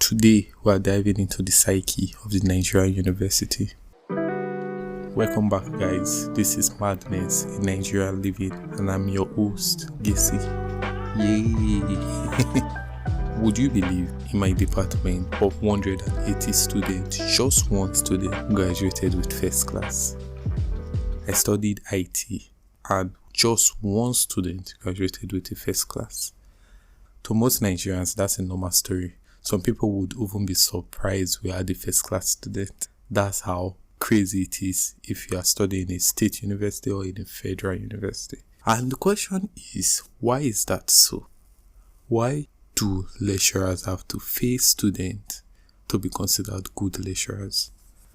Today, we are diving into the psyche of the Nigerian university. Welcome back, guys. This is Madness in Nigerian Living, and I'm your host, Gesi. Yay! Would you believe in my department of 180 students, just one student graduated with first class? I studied IT, and just one student graduated with a first class. To most Nigerians, that's a normal story. Some people would even be surprised we had a first class student. That's how crazy it is if you are studying in a state university or in a federal university. And the question is, why is that so? Why do lecturers have to fail students to be considered good lecturers?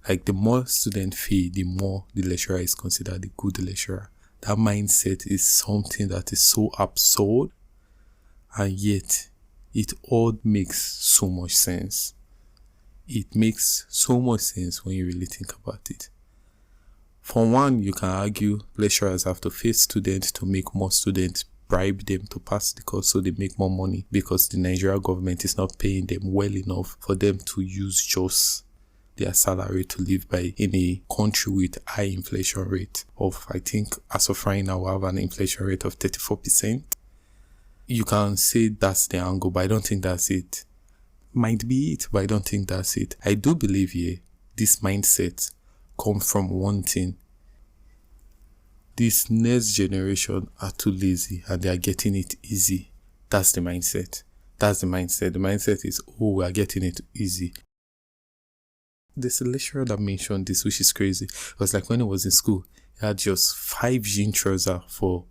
Like, the more students fail, the more the lecturer is considered a good lecturer. That mindset is something that is so absurd, and yet it all makes so much sense. It makes so much sense when you really think about it. For one, you can argue lecturers have to face students to make more students bribe them to pass the course so they make more money, because the Nigerian government is not paying them well enough for them to use just their salary to live by in a country with high inflation rate of, I think, as of right now, we have an inflation rate of 34%. You can say that's the angle, but I don't think that's it. Might be it, but I don't think that's it. I do believe this mindset comes from one thing. This next generation are too lazy and they are getting it easy. That's the mindset. That's the mindset. The mindset is, oh, we are getting it easy. There's a lecturer that mentioned this, which is crazy. It was like when he was in school, he had just 5 jean trousers for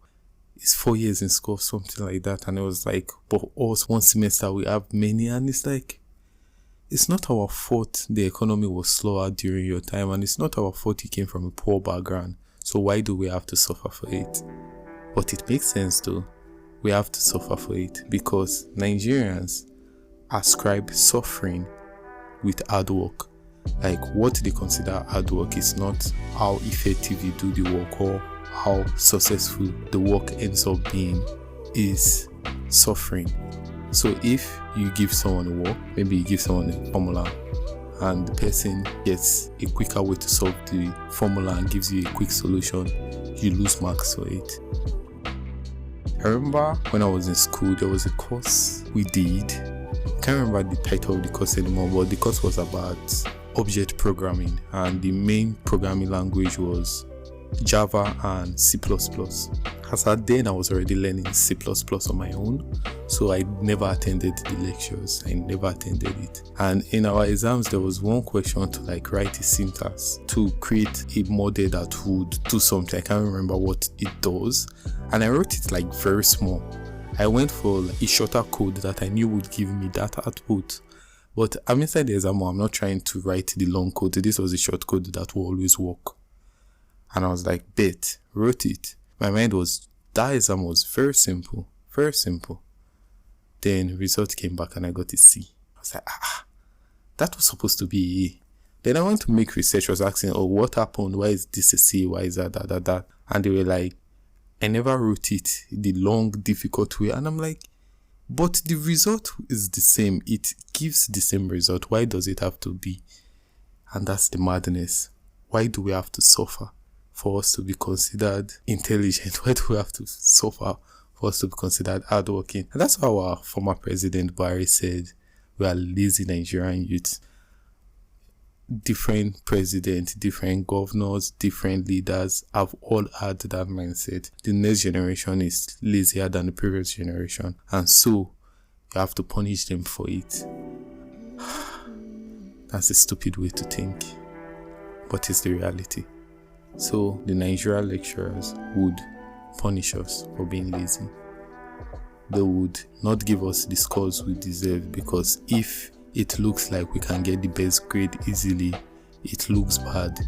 his 4 years in school, something like that. And it was like, but us, one semester we have many, and it's like, it's not our fault the economy was slower during your time, and it's not our fault you came from a poor background. So why do we have to suffer for it? But it makes sense though. We have to suffer for it because Nigerians ascribe suffering with hard work. Like, what they consider hard work is not how effective you do the work or how successful the work ends up being, is suffering. So if you give someone a work, maybe you give someone a formula and the person gets a quicker way to solve the formula and gives you a quick solution, you lose marks for it. I remember when I was in school, there was a course we did. I can't remember the title of the course anymore, but the course was about object programming, and the main programming language was Java and C++. As at then, I was already learning C++ on my own, so I never attended the lectures. I never attended it. And in our exams, there was one question to write a syntax to create a model that would do something. I can't remember what it does, and I wrote it very small. I went for a shorter code that I knew would give me that output. But I'm inside the exam, I'm not trying to write the long code. This was a short code that will always work. And I was like, bet, wrote it. My mind was, that exam was very simple, very simple. Then result came back and I got a C. I was like, that was supposed to be A. Then I went to make research. I was asking, oh, what happened? Why is this a C? Why is that? And they were like, I never wrote it the long, difficult way. And I'm like, but the result is the same. It gives the same result. Why does it have to be? And that's the madness. Why do we have to suffer for us to be considered intelligent? Why do we have to suffer for us to be considered hardworking? And that's how our former president Barry said, we are lazy Nigerian youth. Different presidents, different governors, different leaders have all had that mindset. The next generation is lazier than the previous generation, and so you have to punish them for it. That's a stupid way to think, but it's the reality. So the Nigerian lecturers would punish us for being lazy. They would not give us the scores we deserve, because if it looks like we can get the best grade easily, it looks bad.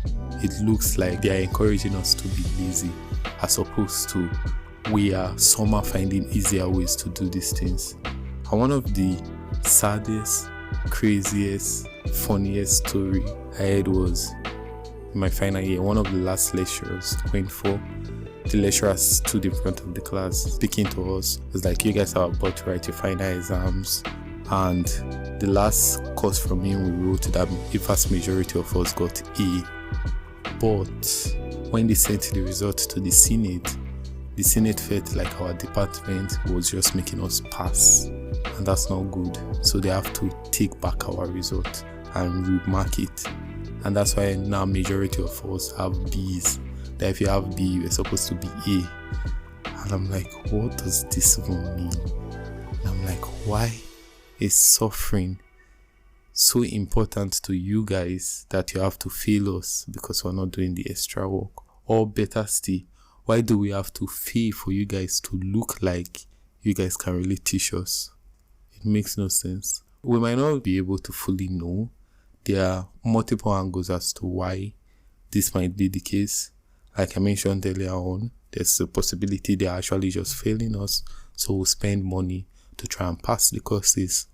It looks like they are encouraging us to be lazy, as opposed to we are somehow finding easier ways to do these things. And one of the saddest, craziest, funniest story I heard was in my final year. One of the last lecturers went for, the lecturer stood in front of the class speaking to us. It was like, you guys are about to write your final exams, and the last course from him we wrote that a vast majority of us got A. But when they sent the results to the Senate felt like our department was just making us pass, and that's not good. So they have to take back our result and remark it, and that's why now majority of us have B's. That if you have B, you're supposed to be A. And I'm like, what does this even mean? And I'm like, why is suffering so important to you guys that you have to fail us because we're not doing the extra work? Or better still, why do we have to fail for you guys to look like you guys can really teach us? It makes no sense. We might not be able to fully know. There are multiple angles as to why this might be the case. Like I mentioned earlier on, there's a possibility they're actually just failing us, so we'll spend money to try and pass the courses,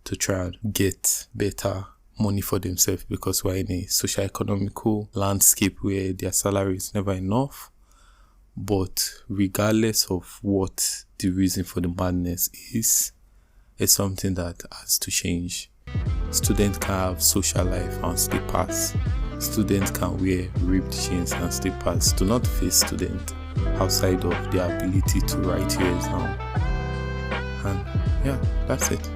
to try and get better money for themselves, because we're in a socio-economical landscape where their salary is never enough. But regardless of what the reason for the madness is, it's something that has to change. Students can have social life and still pass. Students can wear ripped jeans and still pass. Do not face students outside of their ability to write your exam. And yeah, that's it.